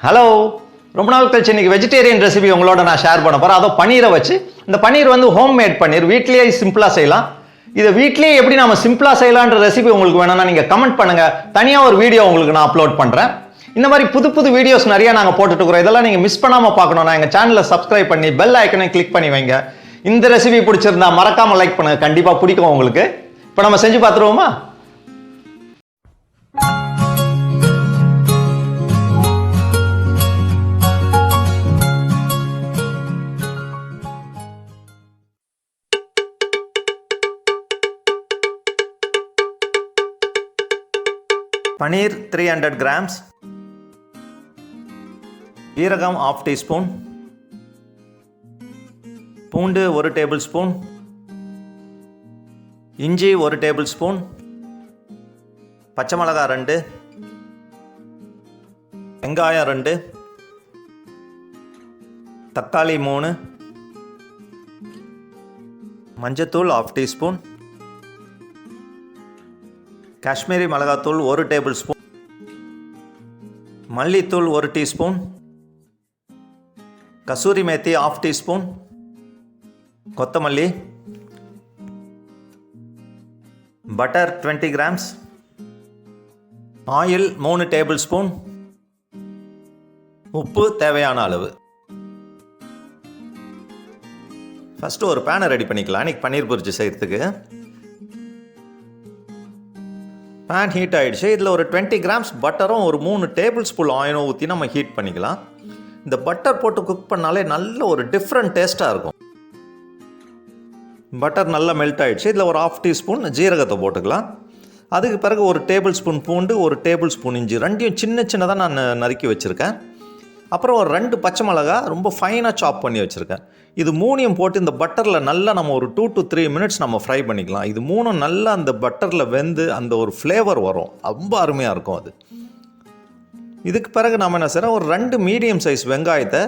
Hello, ரொம்ப நாள் கழிச்சு இன்னைக்கு வெஜிடேரியன் ரெசிபி உங்களோட நான் ஷேர் பண்ண போகிறேன். அதோ பன்னீரை வச்சு. இந்த பன்னீர் வந்து ஹோம் மேட் பன்னீர், வீட்லேயே சிம்பிளாக செய்யலாம். இதை வீட்லேயே எப்படி நம்ம சிம்பிளாக செய்யலான்ற ரெசிபி உங்களுக்கு வேணும்னா நீங்கள் கமெண்ட் பண்ணுங்கள். தனியாக ஒரு வீடியோ உங்களுக்கு நான் அப்லோட் பண்ணுறேன். இந்த மாதிரி புது புது வீடியோஸ் நிறைய நாங்கள் போட்டுட்டு இருக்கிறோம். இதெல்லாம் நீங்கள் மிஸ் பண்ணாமல் பார்க்கணும்னா எங்கள் சேனலை சப்ஸ்கிரைப் பண்ணி பெல் ஐக்கனை கிளிக் பண்ணி வைங்க. இந்த ரெசிபி பிடிச்சிருந்தா மறக்காமல் லைக் பண்ணுங்க, கண்டிப்பாக பிடிக்கும் உங்களுக்கு. இப்போ நம்ம செஞ்சு பார்த்துருவோமா? பனீர் 300 grams, ஜீரகம் 1/2 teaspoon, பூண்டு 1 tablespoon, இஞ்சி 1 tablespoon, பச்சை மிளகாய் 2, வெங்காயம் 2, தக்காளி 3, மஞ்சத்தூள் 1/2 teaspoon, காஷ்மீரி மிளகாத்தூள் 1 tablespoon, மல்லித்தூள் 1 teaspoon, கசூரி மேத்தி 1/2 teaspoon, கொத்தமல்லி, பட்டர் 20 grams, ஆயில் 3 tablespoon, உப்பு தேவையான அளவு. ஃபஸ்ட்டு ஒரு பேனை ரெடி பண்ணிக்கலாம் இன்னைக்கு பன்னீர் புர்ஜி செய்கிறதுக்கு. பேன் ஹீட் ஆகிடுச்சு. இதில் ஒரு 20 grams பட்டரும் ஒரு 3 tablespoon ஆயிலும் ஊற்றி நம்ம ஹீட் பண்ணிக்கலாம். இந்த பட்டர் போட்டு குக் பண்ணாலே நல்ல ஒரு டிஃப்ரெண்ட் டேஸ்ட்டாக இருக்கும். பட்டர் நல்லா மெல்ட் ஆகிடுச்சு. இதில் ஒரு 1/2 teaspoon ஜீரகத்தை போட்டுக்கலாம். அதுக்கு பிறகு ஒரு tablespoon பூண்டு, ஒரு tablespoon இஞ்சி, ரெண்டையும் சின்ன சின்னதாக நான் நறுக்கி வச்சுருக்கேன். அப்புறம் ஒரு 2 பச்சை மிளகா ரொம்ப ஃபைனாக சாப் பண்ணி வச்சுருக்கேன். இது மூணையும் போட்டு இந்த பட்டரில் நல்லா நம்ம ஒரு 2 to 3 minutes நம்ம ஃப்ரை பண்ணிக்கலாம். இது மூணும் நல்லா அந்த பட்டரில் வெந்து அந்த ஒரு ஃப்ளேவர் வரும், ரொம்ப அருமையாக இருக்கும் அது. இதுக்கு பிறகு நம்ம என்ன செய்கிறோம், ஒரு 2 மீடியம் சைஸ் வெங்காயத்தை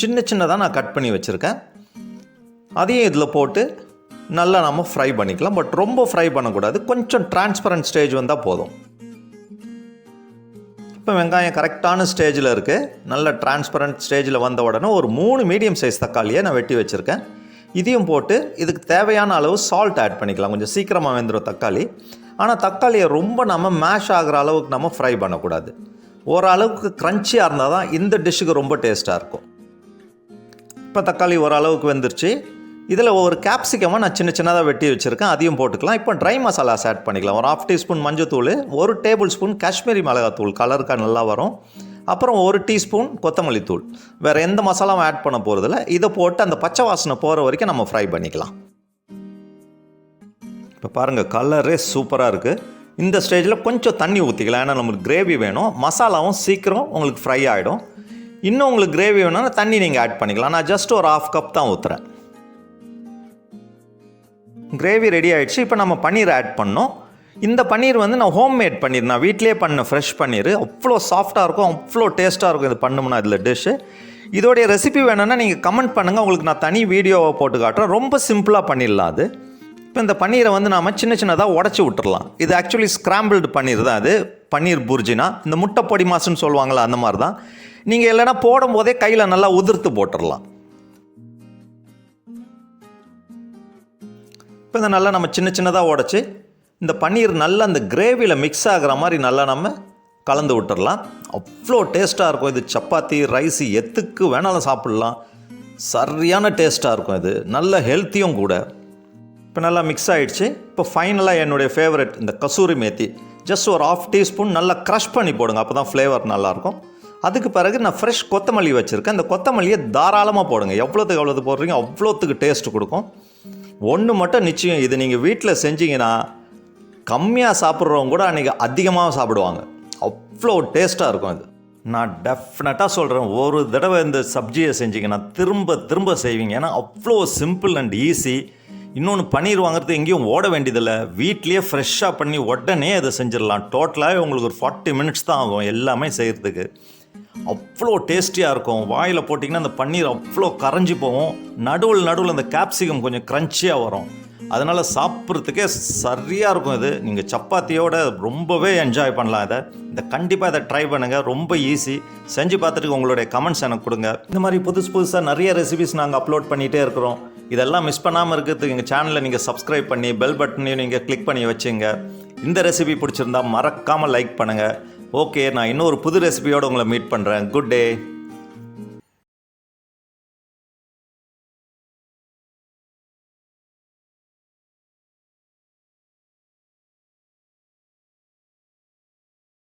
சின்ன சின்னதாக நான் கட் பண்ணி வச்சுருக்கேன். அதையும் இதில் போட்டு நல்லா நம்ம ஃப்ரை பண்ணிக்கலாம். பட் ரொம்ப ஃப்ரை பண்ணக்கூடாது, கொஞ்சம் டிரான்ஸ்பரண்ட் ஸ்டேஜ் வந்தால் போதும். இப்போ வெங்காயம் கரெக்டான ஸ்டேஜில் இருக்குது. நல்ல டிரான்ஸ்பரண்ட் ஸ்டேஜில் வந்த உடனே ஒரு 3 மீடியம் சைஸ் தக்காளியை நான் வெட்டி வச்சுருக்கேன். இதையும் போட்டு இதுக்கு தேவையான அளவு சால்ட் ஆட் பண்ணிக்கலாம். கொஞ்சம் சீக்கிரமாக வெந்துடும் தக்காளி. ஆனால் தக்காளியை ரொம்ப நம்ம மேஷ் ஆகிற அளவுக்கு நம்ம ஃப்ரை பண்ணக்கூடாது. ஓரளவுக்கு க்ரன்ச்சியாக இருந்தால் தான் இந்த டிஷ்ஷுக்கு ரொம்ப டேஸ்ட்டாக இருக்கும். இப்போ தக்காளி ஓரளவுக்கு வெந்துருச்சு. இதில் ஒரு கேப்சிகமாக நான் சின்ன சின்னதாக வெட்டி வச்சுருக்கேன், அதையும் போட்டுக்கலாம். இப்போ ட்ரை மசாலாஸ் ஆட் பண்ணிக்கலாம். ஒரு 1/2 teaspoon மஞ்சத்தூள், 1 tablespoon காஷ்மீரி மிளகாத்தூள் கலருக்காக நல்லா வரும். அப்புறம் 1 teaspoon கொத்தமல்லி தூள். வேறு எந்த மசாலாவும் ஆட் பண்ண போகிறதில்ல. இதை போட்டு அந்த பச்சை வாசனை போகிற வரைக்கும் நம்ம ஃப்ரை பண்ணிக்கலாம். இப்போ பாருங்கள், கலரே சூப்பராக இருக்குது. இந்த ஸ்டேஜில் கொஞ்சம் தண்ணி ஊற்றிக்கலாம், ஏன்னா நம்மளுக்கு கிரேவி வேணும். மசாலாவும் சீக்கிரம் உங்களுக்கு ஃப்ரை ஆகிடும். இன்னும் உங்களுக்கு கிரேவி வேணும்னா தண்ணி நீங்கள் ஆட் பண்ணிக்கலாம். நான் ஜஸ்ட் ஒரு 1/2 cup தான் ஊற்றுறேன். கிரேவி ரெடி ஆகிடுச்சு. இப்போ நம்ம பன்னீர் ஆட் பண்ணோம். இந்த பன்னீர் வந்து நான் ஹோம் மேட் பன்னீர், நான் வீட்டிலே பண்ண ஃப்ரெஷ் பன்னீர். அவ்வளோ சாஃப்டாக இருக்கும், அவ்வளோ டேஸ்ட்டாக இருக்கும் இது பண்ணோம்னா இதில் டிஷ்ஷு. இதோடைய ரெசிபி வேணும்னா நீங்கள் கமெண்ட் பண்ணுங்கள், உங்களுக்கு நான் தனி வீடியோவை போட்டு காட்டுறேன். ரொம்ப சிம்பிளாக பண்ணிடலாம் அது. இப்போ இந்த பன்னீரை வந்து நாம் சின்ன சின்னதாக உடச்சி விட்டுறலாம். இது ஆக்சுவலி ஸ்க்ராம்பிள்டு பன்னீர் தான். அது பன்னீர் புர்ஜினா இந்த முட்டை பொடி மாசுன்னு சொல்லுவாங்களா, அந்த மாதிரி தான். நீங்கள் இல்லைனா போடும்போதே கையில் நல்லா உதிர்த்து போட்டுடலாம். இப்போ இதை நல்லா நம்ம சின்ன சின்னதாக உடச்சி இந்த பன்னீர் நல்லா அந்த கிரேவியில் மிக்ஸ் ஆகிற மாதிரி நல்லா நம்ம கலந்து விட்டுடலாம். அவ்வளோ டேஸ்ட்டாக இருக்கும் இது. சப்பாத்தி, ரைஸ் எத்துக்கு வேணாலும் சாப்பிட்லாம். சரியான டேஸ்ட்டாக இருக்கும் இது, நல்ல ஹெல்த்தியும் கூட. இப்போ நல்லா மிக்ஸ் ஆகிடுச்சு. இப்போ ஃபைனலாக என்னுடைய ஃபேவரட் இந்த கசூரி மேத்தி ஜஸ்ட் ஒரு 1/2 teaspoon நல்லா க்ரஷ் பண்ணி போடுங்க, அப்போ தான் ஃப்ளேவர் நல்லாயிருக்கும். அதுக்கு பிறகு நான் ஃப்ரெஷ் கொத்தமல்லி வச்சுருக்கேன். இந்த கொத்தமல்லியை தாராளமாக போடுங்க. எவ்வளோத்துக்கு எவ்வளோது போடுறீங்க அவ்வளோத்துக்கு டேஸ்ட் கொடுக்கும். ஒன்று மட்டும் நிச்சயம், இது நீங்கள் வீட்டில் செஞ்சீங்கன்னா கம்மியாக சாப்பிட்றவங்க கூட அன்றைக்கி அதிகமாக சாப்பிடுவாங்க. அவ்வளோ டேஸ்ட்டாக இருக்கும் இது. நான் டெஃபினட்டாக சொல்கிறேன், ஒரு தடவை இந்த சப்ஜியை செஞ்சிங்கன்னா திரும்ப திரும்ப செய்வீங்க. ஏன்னா அவ்வளோ சிம்பிள் அண்ட் ஈஸி. இன்னொன்று, பன்னீர் வாங்குறது எங்கேயும் ஓட வேண்டியதில்லை. வீட்லேயே ஃப்ரெஷ்ஷாக பண்ணி உடனே அதை செஞ்சிடலாம். டோட்டலாகவே உங்களுக்கு ஒரு 40 minutes தான் ஆகும் எல்லாமே செய்கிறதுக்கு. அவ்வளோ டேஸ்டியாக இருக்கும். வாயில் போட்டிங்கன்னா அந்த பன்னீர் அவ்வளோ கரைஞ்சி போகும். நடுவில் அந்த கேப்சிகம் கொஞ்சம் க்ரன்ச்சியாக வரும். அதனால் சாப்பிட்றதுக்கே சரியாக இருக்கும். இது நீங்கள் சப்பாத்தியோட ரொம்பவே என்ஜாய் பண்ணலாம். இதை கண்டிப்பாக இதை ட்ரை பண்ணுங்கள். ரொம்ப ஈஸி. செஞ்சு பார்த்துட்டு உங்களுடைய கமெண்ட்ஸ் எனக்கு கொடுங்க. இந்த மாதிரி புதுசாக நிறைய ரெசிபிஸ் நாங்கள் அப்லோட் பண்ணிகிட்டே இருக்கிறோம். இதெல்லாம் மிஸ் பண்ணாமல் இருக்கிறதுக்கு எங்கள் சேனலை நீங்கள் சப்ஸ்கிரைப் பண்ணி பெல் பட்டனையும் நீங்கள் கிளிக் பண்ணி வச்சுங்க. இந்த ரெசிபி பிடிச்சிருந்தா மறக்காமல் லைக் பண்ணுங்கள். ஓகே, நான் இன்னொரு புது ரெசிபியோடு உங்களை மீட் பண்ணுறேன். Good day.